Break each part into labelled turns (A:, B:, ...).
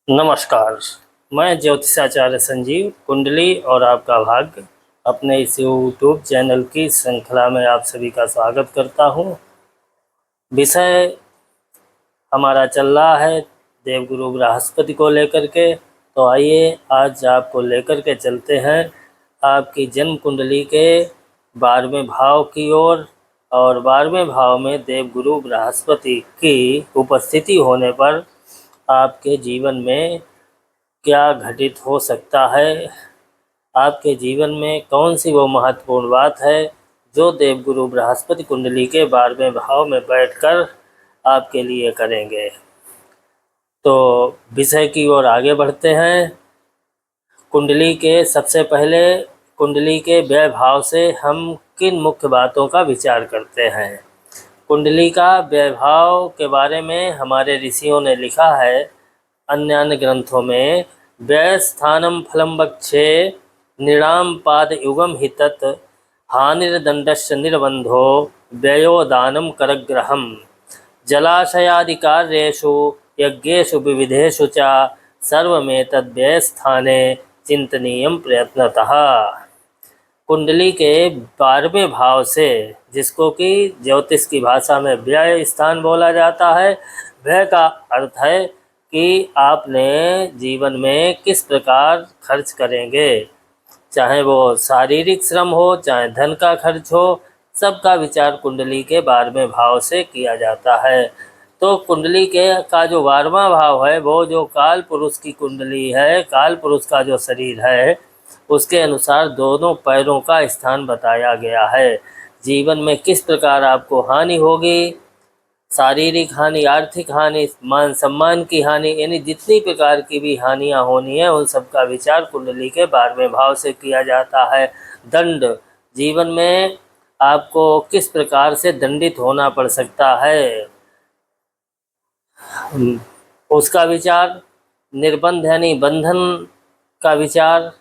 A: नमस्कार। मैं ज्योतिषाचार्य संजीव कुंडली और आपका भाग्य अपने इस यूट्यूब चैनल की श्रृंखला में आप सभी का स्वागत करता हूं। विषय हमारा चल रहा है देवगुरु बृहस्पति को लेकर के। तो आइए आज आपको लेकर के चलते हैं आपकी जन्म कुंडली के 12वें भाव की ओर। और 12वें भाव में देवगुरु बृहस्पति की उपस्थिति होने पर आपके जीवन में क्या घटित हो सकता है, आपके जीवन में कौन सी वो महत्वपूर्ण बात है जो देवगुरु बृहस्पति कुंडली के 12वें भाव में बैठकर आपके लिए करेंगे। तो विषय की ओर आगे बढ़ते हैं। कुंडली के सबसे पहले कुंडली के व्यय भाव से हम किन मुख्य बातों का विचार करते हैं। कुंडली का व्यय भाव के बारे में हमारे ऋषियों ने लिखा है अन्य ग्रंथों में, व्यय स्थानम फलम वक्षे नृणाम पाद युगम हि तत् हानिर्दंडस्य निर्बंधो व्ययो दानम करग्रहम जलाशयादि कार्येषु यज्ञेषु विविधेषु च सर्वमेतद् व्यय स्थाने चिंतनीयम प्रयत्नतः। कुंडली के 12वें भाव से, जिसको कि ज्योतिष की भाषा में व्यय स्थान बोला जाता है, व्यय का अर्थ है कि आपने जीवन में किस प्रकार खर्च करेंगे, चाहे वो शारीरिक श्रम हो चाहे धन का खर्च हो, सबका विचार कुंडली के 12वें भाव से किया जाता है। तो कुंडली के का जो 12वां भाव है वो जो काल पुरुष की कुंडली है, काल पुरुष का जो शरीर है, उसके अनुसार दोनों पैरों का स्थान बताया गया है। जीवन में किस प्रकार आपको हानि होगी, शारीरिक हानि, आर्थिक हानि, मान सम्मान की हानि, यानी जितनी प्रकार की भी हानियां होनी है उन सब का विचार कुंडली के 12वें भाव से किया जाता है। दंड, जीवन में आपको किस प्रकार से दंडित होना पड़ सकता है, उसका विचार। निर्बंध यानी बंधन का विचार,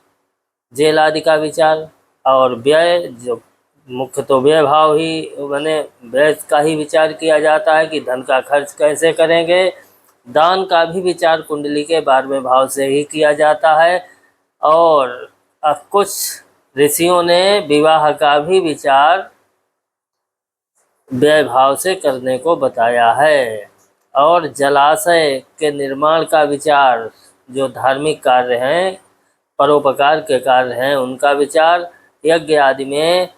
A: जेल आदि का विचार। और व्यय, जो मुख्य तो व्यय भाव ही बने, व्यय का ही विचार किया जाता है कि धन का खर्च कैसे करेंगे। दान का भी विचार कुंडली के 12वें भाव से ही किया जाता है। और कुछ ऋषियों ने विवाह का भी विचार व्यय भाव से करने को बताया है। और जलाशय के निर्माण का विचार, जो धार्मिक कार्य हैं, परोपकार के कार्य हैं, उनका विचार, यज्ञ आदि में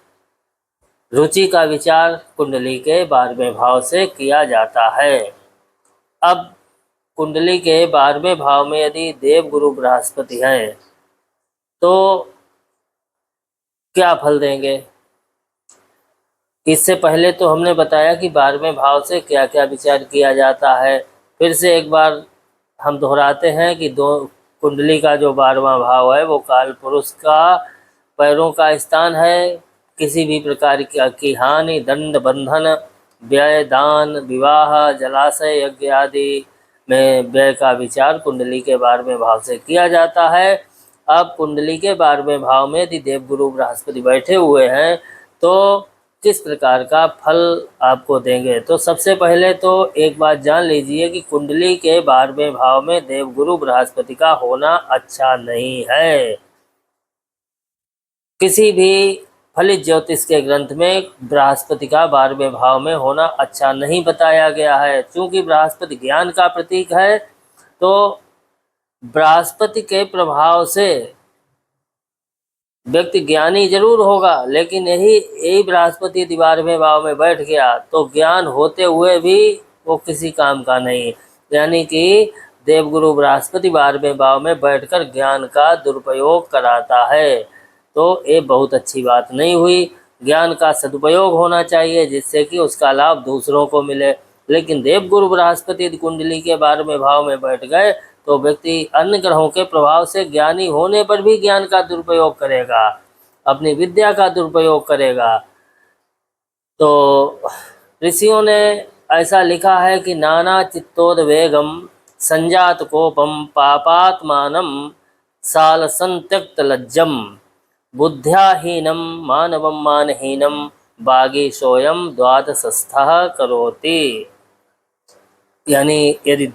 A: रुचि का विचार कुंडली के 12वें भाव से किया जाता है। अब कुंडली के 12वें भाव में यदि देवगुरु बृहस्पति हैं तो क्या फल देंगे। इससे पहले तो हमने बताया कि 12वें भाव से क्या क्या विचार किया जाता है। फिर से एक बार हम दोहराते हैं कि कुंडली का जो 12वां भाव है वो काल पुरुष का पैरों का स्थान है। किसी भी प्रकार की हानि, दंड, बंधन, व्यय, दान, विवाह, जलाशय, यज्ञ आदि में व्यय का विचार कुंडली के 12वें भाव से किया जाता है। अब कुंडली के 12वें भाव में यदि देवगुरु बृहस्पति बैठे हुए हैं तो किस प्रकार का फल आपको देंगे। तो सबसे पहले तो एक बात जान लीजिए कि कुंडली के 12वें भाव में देवगुरु बृहस्पति का होना अच्छा नहीं है। किसी भी फलित ज्योतिष के ग्रंथ में बृहस्पति का 12वें भाव में होना अच्छा नहीं बताया गया है। क्योंकि बृहस्पति ज्ञान का प्रतीक है, तो बृहस्पति के प्रभाव से व्यक्ति ज्ञानी जरूर होगा, लेकिन यही बृहस्पति यदि 12वें भाव में बैठ गया तो ज्ञान होते हुए भी वो किसी काम का नहीं। यानी कि देवगुरु बृहस्पति 12वें भाव में बैठकर ज्ञान का दुरुपयोग कराता है, तो ये बहुत अच्छी बात नहीं हुई। ज्ञान का सदुपयोग होना चाहिए जिससे कि उसका लाभ दूसरों को मिले। लेकिन देवगुरु बृहस्पति यदि कुंडली के 12वें भाव में बैठ गए तो व्यक्ति अन्य ग्रहों के प्रभाव से ज्ञानी होने पर भी ज्ञान का दुरुपयोग करेगा, अपनी विद्या का दुरुपयोग करेगा। तो ऋषियों ने ऐसा लिखा है कि नाना चित्तोद्वेगम संजात कोपम पापात्मानम सालसं त्यक्त लज्जम बुद्ध्याहीनम मानवम मानहीनम बागी सोयम द्वादशस्थः करोति। यानी यदि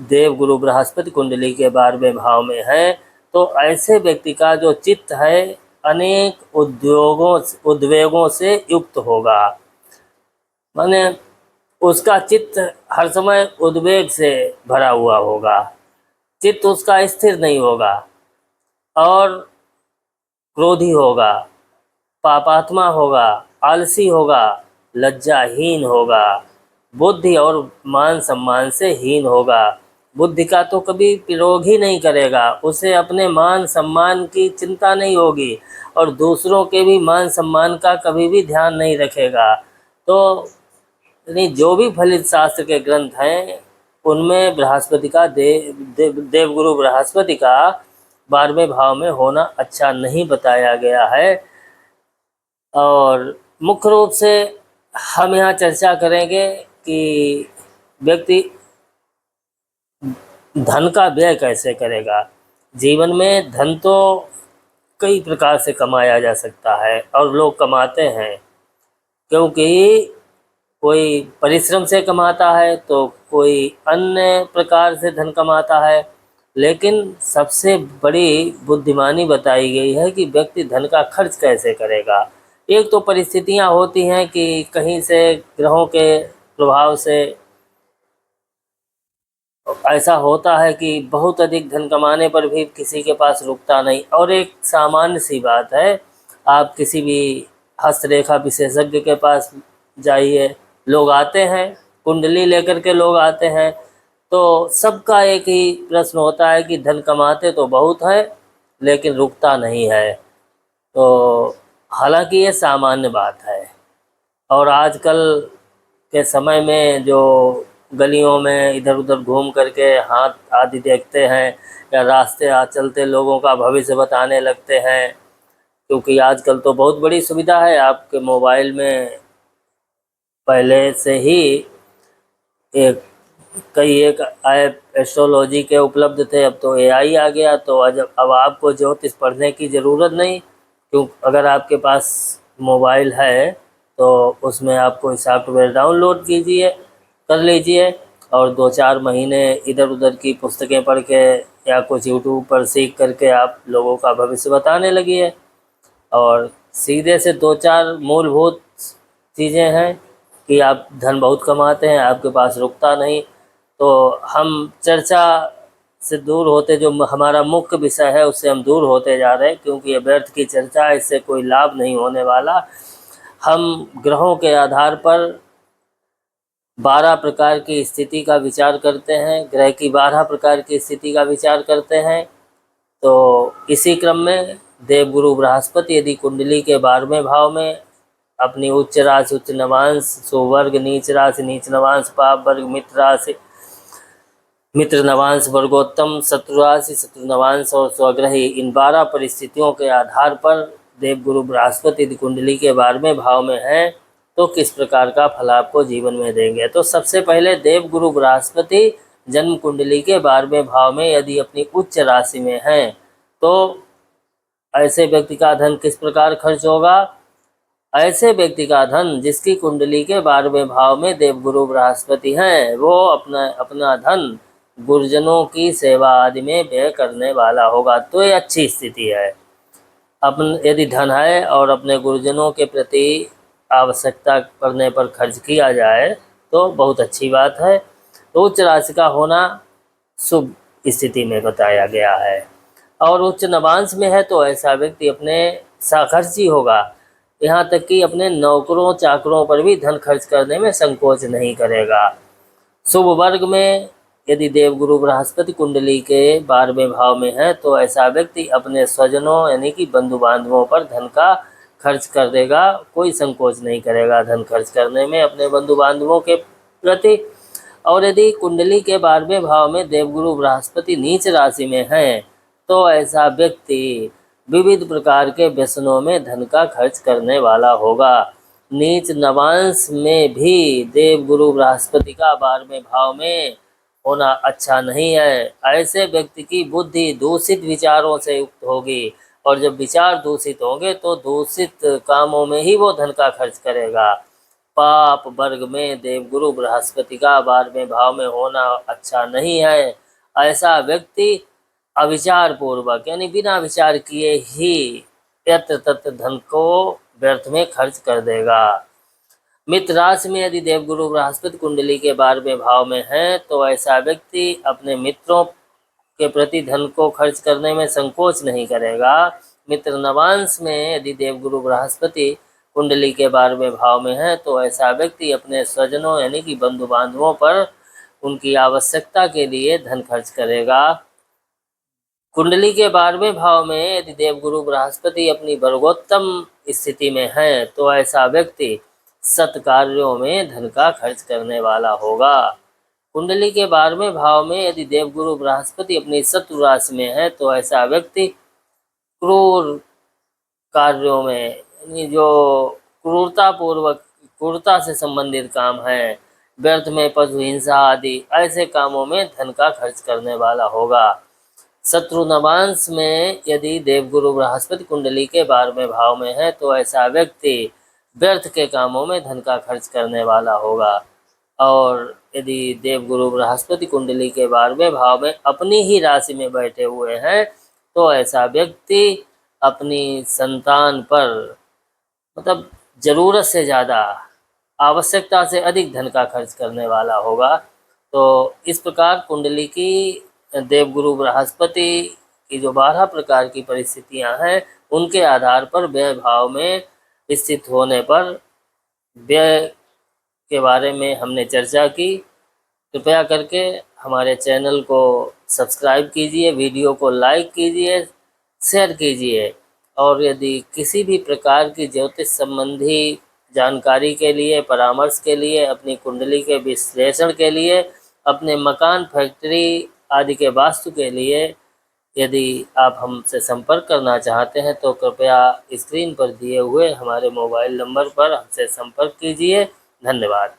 A: देव गुरु बृहस्पति कुंडली के 12वें भाव में है तो ऐसे व्यक्ति का जो चित्त है अनेक उद्वेगों से युक्त होगा। माने उसका चित्त हर समय उद्वेग से भरा हुआ होगा, चित्त उसका स्थिर नहीं होगा और क्रोधी होगा, पापात्मा होगा, आलसी होगा, लज्जाहीन होगा, बुद्धि और मान सम्मान से हीन होगा। बुद्धि का तो कभी प्रयोग ही नहीं करेगा, उसे अपने मान सम्मान की चिंता नहीं होगी और दूसरों के भी मान सम्मान का कभी भी ध्यान नहीं रखेगा। तो यानी जो भी फलित शास्त्र के ग्रंथ हैं उनमें बृहस्पति का देवगुरु बृहस्पति का 12वें भाव में होना अच्छा नहीं बताया गया है। और मुख्य रूप से हम यहाँ चर्चा करेंगे कि व्यक्ति धन का व्यय कैसे करेगा। जीवन में धन तो कई प्रकार से कमाया जा सकता है और लोग कमाते हैं, क्योंकि कोई परिश्रम से कमाता है तो कोई अन्य प्रकार से धन कमाता है। लेकिन सबसे बड़ी बुद्धिमानी बताई गई है कि व्यक्ति धन का खर्च कैसे करेगा। एक तो परिस्थितियां होती हैं कि कहीं से ग्रहों के प्रभाव से ऐसा होता है कि बहुत अधिक धन कमाने पर भी किसी के पास रुकता नहीं। और एक सामान्य सी बात है, आप किसी भी हस्तरेखा विशेषज्ञ के पास जाइए, लोग आते हैं, कुंडली लेकर के लोग आते हैं, तो सबका एक ही प्रश्न होता है कि धन कमाते तो बहुत है लेकिन रुकता नहीं है। तो हालांकि ये सामान्य बात है और आजकल के समय में जो गलियों में इधर उधर घूम करके हाथ आदि देखते हैं या रास्ते चलते लोगों का भविष्य बताने लगते हैं, क्योंकि आजकल तो बहुत बड़ी सुविधा है, आपके मोबाइल में पहले से ही एक ऐप एस्ट्रोलॉजी के उपलब्ध थे, अब तो एआई आ गया। तो अब आपको ज्योतिष पढ़ने की ज़रूरत नहीं, क्यों अगर आपके पास मोबाइल है तो उसमें आप कोई सॉफ्टवेयर डाउनलोड कर लीजिए और 2-4 महीने इधर उधर की पुस्तकें पढ़ के या कुछ यूट्यूब पर सीख करके आप लोगों का भविष्य बताने लगिए। और सीधे से 2-4 मूलभूत चीज़ें हैं कि आप धन बहुत कमाते हैं, आपके पास रुकता नहीं। तो हम चर्चा से दूर होते, जो हमारा मुख्य विषय है उससे हम दूर होते जा रहे हैं, क्योंकि ये व्यर्थ की चर्चा है, इससे कोई लाभ नहीं होने वाला। हम ग्रहों के आधार पर 12 प्रकार की स्थिति का विचार करते हैं, ग्रह की 12 प्रकार की स्थिति का विचार करते हैं। तो इसी क्रम में देवगुरु बृहस्पति यदि कुंडली के 12वें भाव में अपनी उच्च राशि उच्च नवांश सुवर्ग नीच राशि नीच नवांश पाप वर्ग मित्र राशि मित्र नवांश वर्गोत्तम शत्रु राशि शत्रु नवांश और स्वग्रही, इन 12 परिस्थितियों के आधार पर देवगुरु बृहस्पति यदि कुंडली के 12वें भाव में है तो किस प्रकार का फल आपको जीवन में देंगे। तो सबसे पहले देवगुरु बृहस्पति जन्म कुंडली के 12वें भाव में यदि अपनी उच्च राशि में है तो ऐसे व्यक्ति का धन किस प्रकार खर्च होगा। ऐसे व्यक्ति का धन जिसकी कुंडली के 12वें भाव में देवगुरु बृहस्पति हैं, वो अपना धन गुरुजनों की सेवा आदि में व्यय करने वाला होगा। तो ये अच्छी स्थिति है। यदि धन है और अपने गुरुजनों के प्रति आवश्यकता पड़ने पर खर्च किया जाए तो बहुत अच्छी बात है। तो उच्च राशि का होना शुभ स्थिति में बताया गया है। और उच्च नवांश में है तो ऐसा व्यक्ति अपने साखर्ची होगा, यहाँ तक कि अपने नौकरों चाकरों पर भी धन खर्च करने में संकोच नहीं करेगा। शुभ वर्ग में यदि देवगुरु बृहस्पति कुंडली के 12वें भाव में है तो ऐसा व्यक्ति अपने स्वजनों यानी कि बंधु बांधवों पर धन का खर्च कर देगा, कोई संकोच नहीं करेगा धन खर्च करने में अपने बंधु बांधवों के प्रति। और यदि कुंडली के 12वें भाव में देवगुरु बृहस्पति नीच राशि में है तो ऐसा व्यक्ति विविध प्रकार के व्यसनों में धन का खर्च करने वाला होगा। नीच नवांश में भी देवगुरु बृहस्पति का 12वें भाव में होना अच्छा नहीं है। ऐसे व्यक्ति की बुद्धि दूषित विचारों से युक्त होगी और जब विचार दूषित होंगे तो दूषित कामों में ही वो धन का खर्च करेगा। पाप वर्ग में देवगुरु बृहस्पति का 12वें भाव में होना अच्छा नहीं है। ऐसा व्यक्ति अविचार पूर्वक यानी बिना विचार किए ही यत्र तत्र धन को व्यर्थ में खर्च कर देगा। मित्र राशि में यदि देवगुरु बृहस्पति कुंडली के 12वें भाव में है तो ऐसा व्यक्ति अपने मित्रों के प्रति धन को खर्च करने में संकोच नहीं करेगा। मित्र नवांश में यदि देवगुरु बृहस्पति कुंडली के 12वें भाव में है तो ऐसा व्यक्ति अपने स्वजनों यानी कि बंधु बांधवों पर उनकी आवश्यकता के लिए धन खर्च करेगा। कुंडली के 12वें भाव में यदि देवगुरु बृहस्पति अपनी वर्गोत्तम स्थिति में है तो ऐसा व्यक्ति सत्कार्यों में धन का खर्च करने वाला होगा। कुंडली के 12वें भाव में यदि देवगुरु बृहस्पति अपनी शत्रु राशि में है तो ऐसा व्यक्ति क्रूर कार्यों में यानी जो क्रूरता से संबंधित काम है, व्यर्थ में पशु हिंसा आदि ऐसे कामों में धन का खर्च करने वाला होगा। शत्रु नवांश में यदि देवगुरु बृहस्पति कुंडली के 12वें भाव में है तो ऐसा व्यक्ति व्यर्थ के कामों में धन का खर्च करने वाला होगा। और यदि देवगुरु बृहस्पति कुंडली के 12वें भाव में अपनी ही राशि में बैठे हुए हैं तो ऐसा व्यक्ति अपनी संतान पर मतलब ज़रूरत से ज़्यादा, आवश्यकता से अधिक धन का खर्च करने वाला होगा। तो इस प्रकार कुंडली की देवगुरु बृहस्पति की जो 12 प्रकार की परिस्थितियां हैं उनके आधार पर व्यय भाव में स्थित होने पर व्यय के बारे में हमने चर्चा की। कृपया करके हमारे चैनल को सब्सक्राइब कीजिए, वीडियो को लाइक कीजिए, शेयर कीजिए। और यदि किसी भी प्रकार की ज्योतिष संबंधी जानकारी के लिए, परामर्श के लिए, अपनी कुंडली के विश्लेषण के लिए, अपने मकान, फैक्ट्री आदि के वास्तु के लिए यदि आप हमसे संपर्क करना चाहते हैं तो कृपया स्क्रीन पर दिए हुए हमारे मोबाइल नंबर पर हमसे संपर्क कीजिए। धन्यवाद।